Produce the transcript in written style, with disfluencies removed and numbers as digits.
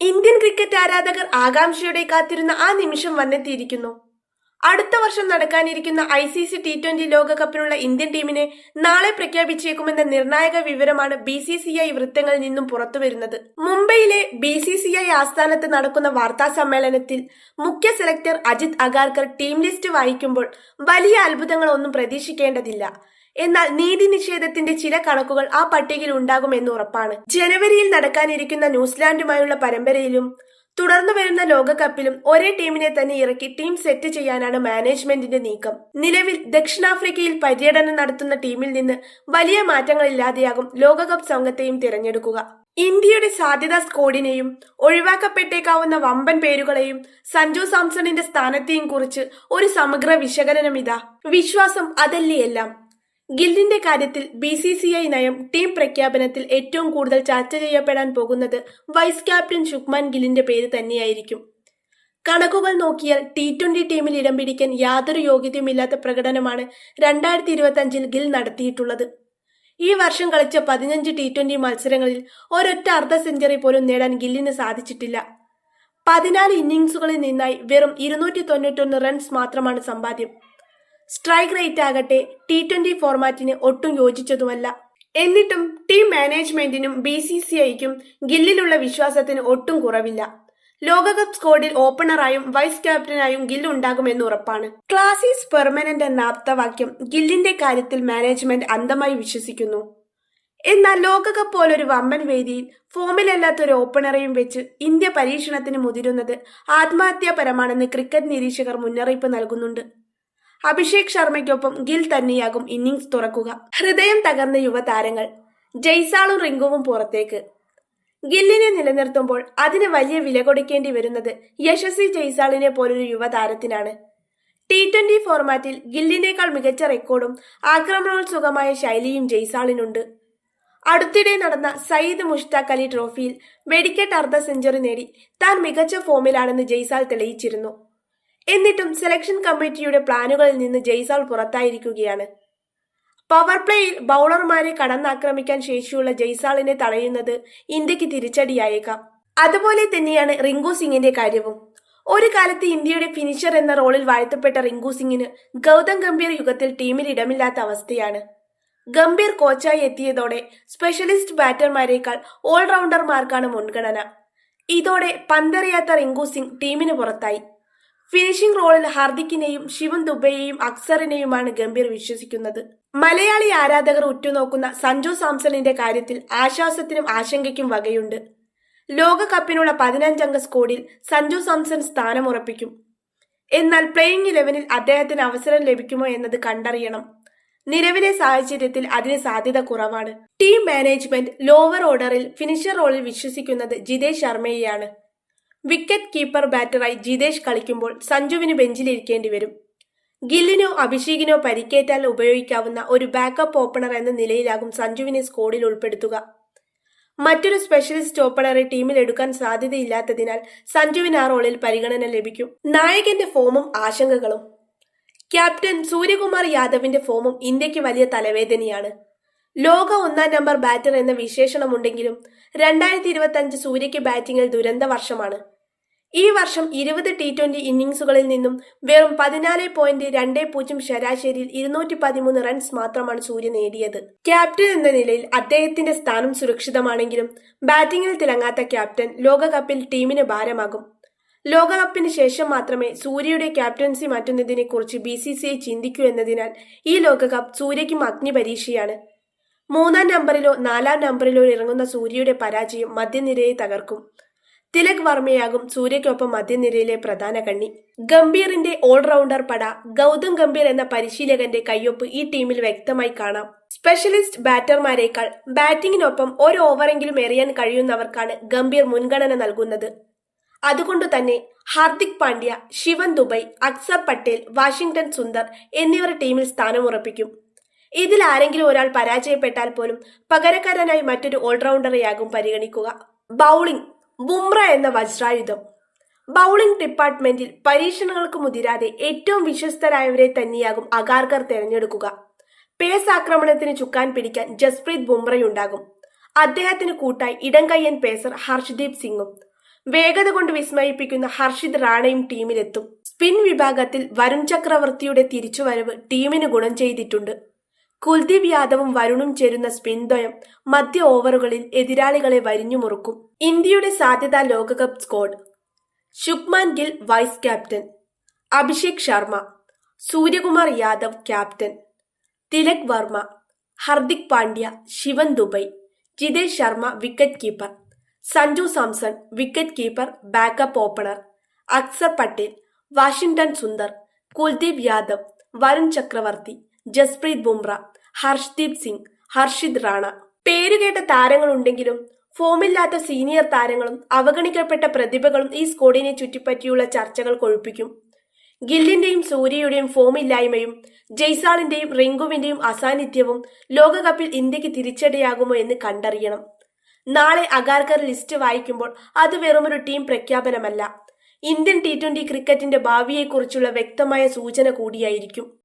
Indian cricket ആരാധകർ ആകാംക്ഷയോടെ കാത്തിരുന്ന ആ നിമിഷം വന്നെത്തിയിരിക്കുന്നു. അടുത്ത വർഷം നടക്കാനിരിക്കുന്ന ICC T20 ലോകകപ്പിനുള്ള ഇന്ത്യൻ ടീമിനെ നാളെ പ്രഖ്യാപിച്ചേക്കുമെന്ന നിർണായക വിവരമാണ് BCCI വൃത്തങ്ങളിൽ നിന്നും പുറത്തുവരുന്നത്. മുംബൈയിലെ BCCI ആസ്ഥാനത്ത് നടക്കുന്ന വാർത്താ സമ്മേളനത്തിൽ മുഖ്യ selector Ajit Agarkar team list വായിക്കുമ്പോൾ വലിയ അത്ഭുതങ്ങളൊന്നും പ്രതീക്ഷിക്കേണ്ടതില്ല. എന്നാൽ നീതി നിഷേധത്തിന്റെ ചില കണക്കുകൾ ആ പട്ടികയിൽ ഉണ്ടാകുമെന്ന് ഉറപ്പാണ്. ജനുവരിയിൽ നടക്കാനിരിക്കുന്ന ന്യൂസിലാൻഡുമായുള്ള പരമ്പരയിലും തുടർന്നു വരുന്ന ലോകകപ്പിലും ഒരേ ടീമിനെ തന്നെ ഇറക്കി ടീം സെറ്റ് ചെയ്യാനാണ് മാനേജ്മെന്റിന്റെ നീക്കം. നിലവിൽ ദക്ഷിണാഫ്രിക്കയിൽ പര്യടനം നടത്തുന്ന ടീമിൽ നിന്ന് വലിയ മാറ്റങ്ങളില്ലാതെയാകും ലോകകപ്പ് സംഘത്തെയും തിരഞ്ഞെടുക്കുക. ഇന്ത്യയുടെ സാധ്യതാ സ്ക്വാഡിനെയും ഒഴിവാക്കപ്പെട്ടേക്കാവുന്ന വമ്പൻ പേരുകളെയും സഞ്ജു സാംസണിന്റെ സ്ഥാനത്തെയും കുറിച്ച് ഒരു സമഗ്ര വിശകലനം ഇതാ. വിശ്വാസം അതല്ലേ എല്ലാം. ഗില്ലിന്റെ കാര്യത്തിൽ BCCI നയം ടീം പ്രഖ്യാപനത്തിൽ ഏറ്റവും കൂടുതൽ ചർച്ച ചെയ്യപ്പെടാൻ പോകുന്നത് വൈസ് ക്യാപ്റ്റൻ ശുഭ്മാൻ ഗില്ലിന്റെ പേര് തന്നെയായിരിക്കും. കണക്കുകൾ നോക്കിയാൽ T20 ടീമിൽ ഇടം പിടിക്കാൻ യാതൊരു യോഗ്യതയുമില്ലാത്ത പ്രകടനമാണ് 2025 ഗിൽ നടത്തിയിട്ടുള്ളത്. ഈ വർഷം കളിച്ച 15 T20 മത്സരങ്ങളിൽ ഒരൊറ്റ അർദ്ധ സെഞ്ചുറി പോലും നേടാൻ ഗില്ലിന് സാധിച്ചിട്ടില്ല. 14 ഇന്നിംഗ്സുകളിൽ നിന്നായി വെറും 291 റൺസ് മാത്രമാണ് സമ്പാദ്യം. സ്ട്രൈക്ക് റേറ്റ് ആകട്ടെ T20 ഫോർമാറ്റിന് ഒട്ടും യോജിച്ചതുമല്ല. എന്നിട്ടും ടീം മാനേജ്മെന്റിനും BCCIക്കും ഗില്ലിലുള്ള വിശ്വാസത്തിന് ഒട്ടും കുറവില്ല. ലോകകപ്പ് സ്ക്വാഡിൽ ഓപ്പണറായും വൈസ് ക്യാപ്റ്റനായും ഗിൽ ഉണ്ടാകുമെന്ന് ഉറപ്പാണ്. ക്ലാസ് ഈസ് പെർമനന്റ് എന്ന ആപ്തവാക്യം ഗില്ലിന്റെ കാര്യത്തിൽ മാനേജ്മെന്റ് അന്ധമായി വിശ്വസിക്കുന്നു. എന്നാൽ ലോകകപ്പ് പോലൊരു വമ്പൻ വേദിയിൽ ഫോമിലല്ലാത്തൊരു ഓപ്പണറെയും വെച്ച് ഇന്ത്യ പരീക്ഷണത്തിന് മുതിരുന്നത് ആത്മഹത്യാപരമാണെന്ന് ക്രിക്കറ്റ് നിരീക്ഷകർ മുന്നറിയിപ്പ് നൽകുന്നുണ്ട്. അഭിഷേക് ശർമ്മയ്ക്കൊപ്പം ഗിൽ തന്നെയാകും ഇന്നിംഗ്സ് തുറക്കുക. ഹൃദയം തകർന്ന യുവതാരങ്ങൾ ജയ്സാളും റിങ്കുവും പുറത്തേക്ക്. ഗില്ലിനെ നിലനിർത്തുമ്പോൾ അതിന് വലിയ വില കൊടുക്കേണ്ടി വരുന്നത് യശസ്വി ജയ്സാളിനെ പോലൊരു യുവതാരത്തിനാണ്. T20 ഫോർമാറ്റിൽ ഗില്ലിനേക്കാൾ മികച്ച റെക്കോർഡും ആക്രമണോത്സുകമായ ശൈലിയും ജയ്സാളിനുണ്ട്. അടുത്തിടെ നടന്ന സയ്യിദ് മുഷ്താഖ് അലി ട്രോഫിയിൽ വെടിക്കെട്ട് അർദ്ധ സെഞ്ചുറി നേടി താൻ മികച്ച ഫോമിലാണെന്ന് ജയ്സാൾ തെളിയിച്ചിരുന്നു. എന്നിട്ടും സെലക്ഷൻ കമ്മിറ്റിയുടെ പ്ലാനുകളിൽ നിന്ന് ജയ്സാൾ പുറത്തായിരിക്കുകയാണ്. പവർ പ്ലേയിൽ ബൗളർമാരെ കടന്നാക്രമിക്കാൻ ശേഷിയുള്ള ജയ്സാളിനെ തടയുന്നത് ഇന്ത്യക്ക് തിരിച്ചടിയായേക്കാം. അതുപോലെ തന്നെയാണ് റിങ്കു സിംഗിന്റെ കാര്യവും. ഒരു കാലത്ത് ഇന്ത്യയുടെ ഫിനിഷർ എന്ന റോളിൽ വാഴ്ത്തപ്പെട്ട റിങ്കു സിംഗിന് ഗൗതം ഗംഭീർ യുഗത്തിൽ ടീമിൽ ഇടമില്ലാത്ത അവസ്ഥയാണ്. ഗംഭീർ കോച്ചായി എത്തിയതോടെ സ്പെഷ്യലിസ്റ്റ് ബാറ്റർമാരെക്കാൾ ഓൾറൗണ്ടർമാർക്കാണ് മുൻഗണന. ഇതോടെ പന്തെറിയാത്ത റിങ്കു സിംഗ് ടീമിന് പുറത്തായി. ഫിനിഷിംഗ് റോളിൽ ഹാർദിക്കിനെയും ശിവം ദുബെയെയും അക്സറിനെയുമാണ് ഗംഭീർ വിശ്വസിക്കുന്നത്. മലയാളി ആരാധകർ ഉറ്റുനോക്കുന്ന സഞ്ജു സാംസണിന്റെ കാര്യത്തിൽ ആശ്വാസത്തിനും ആശങ്കയ്ക്കും വകയുണ്ട്. ലോകകപ്പിനുള്ള 15-അംഗ സ്ക്വാഡിൽ സഞ്ജു സാംസൺ സ്ഥാനമുറപ്പിക്കും. എന്നാൽ പ്ലേയിങ് 11-ൽ അദ്ദേഹത്തിന് അവസരം ലഭിക്കുമോ എന്നത് കണ്ടറിയണം. നിലവിലെ സാഹചര്യത്തിൽ അതിന് സാധ്യത കുറവാണ്. ടീം മാനേജ്മെന്റ് ലോവർ ഓർഡറിൽ ഫിനിഷർ റോളിൽ വിശ്വസിക്കുന്നത് ജിതേഷ് ശർമ്മയെയാണ്. വിക്കറ്റ് കീപ്പർ ബാറ്ററായി ജിതേഷ് കളിക്കുമ്പോൾ സഞ്ജുവിന് ബെഞ്ചിലിരിക്കേണ്ടി വരും. ഗില്ലിനോ അഭിഷേകിനോ പരിക്കേറ്റാൽ ഉപയോഗിക്കാവുന്ന ഒരു ബാക്കപ്പ് ഓപ്പണർ എന്ന നിലയിലാകും സഞ്ജുവിനെ സ്ക്വാഡിൽ ഉൾപ്പെടുത്തുക. മറ്റൊരു സ്പെഷ്യലിസ്റ്റ് ഓപ്പണറെ ടീമിൽ എടുക്കാൻ സാധ്യതയില്ലാത്തതിനാൽ സഞ്ജുവിന് ആ റോളിൽ പരിഗണന ലഭിക്കും. നായകന്റെ ഫോമും ആശങ്കകളും. ക്യാപ്റ്റൻ സൂര്യകുമാർ യാദവിന്റെ ഫോമും ഇന്ത്യക്ക് വലിയ തലവേദനയാണ്. ലോക 1-ാം നമ്പർ ബാറ്റർ എന്ന വിശേഷണമുണ്ടെങ്കിലും 2025 സൂര്യയ്ക്ക് ബാറ്റിംഗിൽ ദുരന്ത വർഷമാണ്. ഈ വർഷം 20 T20 ഇന്നിംഗ്സുകളിൽ നിന്നും വെറും 14.20 ശരാശരിയിൽ 213 റൺസ് മാത്രമാണ് സൂര്യ നേടിയത്. ക്യാപ്റ്റൻ എന്ന നിലയിൽ അദ്ദേഹത്തിന്റെ സ്ഥാനം സുരക്ഷിതമാണെങ്കിലും ബാറ്റിംഗിൽ തിളങ്ങാത്ത ക്യാപ്റ്റൻ ലോകകപ്പിൽ ടീമിന് ഭാരമാകും. ലോകകപ്പിന് ശേഷം മാത്രമേ സൂര്യയുടെ ക്യാപ്റ്റൻസി മാറ്റുന്നതിനെക്കുറിച്ച് BCCI ചിന്തിക്കൂ എന്നതിനാൽ ഈ ലോകകപ്പ് സൂര്യയ്ക്കും അഗ്നിപരീക്ഷയാണ്. 3-ാം നമ്പറിലോ 4-ാം നമ്പറിലോ ഇറങ്ങുന്ന സൂര്യയുടെ പരാജയം മധ്യനിരയെ തകർക്കും. തിലക് വർമ്മയാകും സൂര്യയ്ക്കൊപ്പം മധ്യനിരയിലെ പ്രധാന കണ്ണി. ഗംഭീറിന്റെ ഓൾറൗണ്ടർ പട ഗൗതം ഗംഭീർ എന്ന പരിശീലകന്റെ കയ്യൊപ്പ് ഈ ടീമിൽ വ്യക്തമായി കാണാം. സ്പെഷ്യലിസ്റ്റ് ബാറ്റർമാരെക്കാൾ ബാറ്റിംഗിനൊപ്പം ഒരു ഓവറെങ്കിലും എറിയാൻ കഴിയുന്നവർക്കാണ് ഗംഭീർ മുൻഗണന നൽകുന്നത്. അതുകൊണ്ടു തന്നെ ഹാർദിക് പാണ്ഡ്യ, ശിവൻ ദുബൈ, അക്സർ പട്ടേൽ, വാഷിംഗ്ടൺ സുന്ദർ എന്നിവർ ടീമിൽ സ്ഥാനമുറപ്പിക്കും. ഇതിൽ ആരെങ്കിലും ഒരാൾ പരാജയപ്പെട്ടാൽ പോലും പകരക്കാരനായി മറ്റൊരു ഓൾറൗണ്ടറെയാകും പരിഗണിക്കുക. ബൗളിംഗ്. ബുംറ എന്ന വജ്രായുധം. ബൗളിംഗ് ഡിപ്പാർട്ട്മെന്റിൽ പരീക്ഷണങ്ങൾക്ക് മുതിരാതെ ഏറ്റവും വിശ്വസ്തരായവരെ തന്നെയാകും അഗാർക്കർ തെരഞ്ഞെടുക്കുക. പേസ് ആക്രമണത്തിന് ചുക്കാൻ പിടിക്കാൻ ജസ്പ്രീത് ബുംറയുണ്ടാകും. അദ്ദേഹത്തിന് കൂട്ടായി ഇടംകയ്യൻ പേസർ ഹർഷ്ദീപ് സിംഗും. വേഗത കൊണ്ട് വിസ്മയിപ്പിക്കുന്ന ഹർഷിത് റാണയും ടീമിലെത്തും. സ്പിൻ വിഭാഗത്തിൽ വരുൺ ചക്രവർത്തിയുടെ തിരിച്ചുവരവ് ടീമിന് ഗുണം ചെയ്തിട്ടുണ്ട്. കുൽദീപ് യാദവും വരുണും ചേരുന്ന സ്പിൻ ദ്വയം മധ്യ ഓവറുകളിൽ എതിരാളികളെ വരിഞ്ഞുമുറുക്കും. ഇന്ത്യയുടെ സാധ്യതാ ലോകകപ്പ് squad: Shubman Gill vice captain, Abhishek Sharma, Suryakumar Yadav captain, Tilak Varma, Hardik Pandya, Shivam Dube, Jitesh Sharma wicket keeper, Sanju Samson wicket keeper backup opener, Axar Patel, Washington Sundar, Kuldeep Yadav, Varun Chakravarthy, Jasprit Bumrah, Harshdeep Singh, Harshit Rana. പേരുകേട്ട താരങ്ങളുണ്ടെങ്കിലും ഫോമില്ലാത്ത സീനിയർ താരങ്ങളും അവഗണിക്കപ്പെട്ട പ്രതിഭകളും ഈ സ്ക്വാഡിനെ ചുറ്റിപ്പറ്റിയുള്ള ചർച്ചകൾ കൊഴുപ്പിക്കും. ഗില്ലിന്റെയും സൂര്യയുടെയും ഫോമില്ലായ്മയും ജയ്സാളിന്റെയും റിങ്കുവിന്റെയും അസാന്നിധ്യവും ലോകകപ്പിൽ ഇന്ത്യക്ക് തിരിച്ചടിയാകുമോ എന്ന് കണ്ടറിയണം. നാളെ അഗാർക്കർ ലിസ്റ്റ് വായിക്കുമ്പോൾ അത് വെറുമൊരു ടീം പ്രഖ്യാപനമല്ല, ഇന്ത്യൻ T20 ക്രിക്കറ്റിന്റെ ഭാവിയെക്കുറിച്ചുള്ള വ്യക്തമായ സൂചന കൂടിയായിരിക്കും.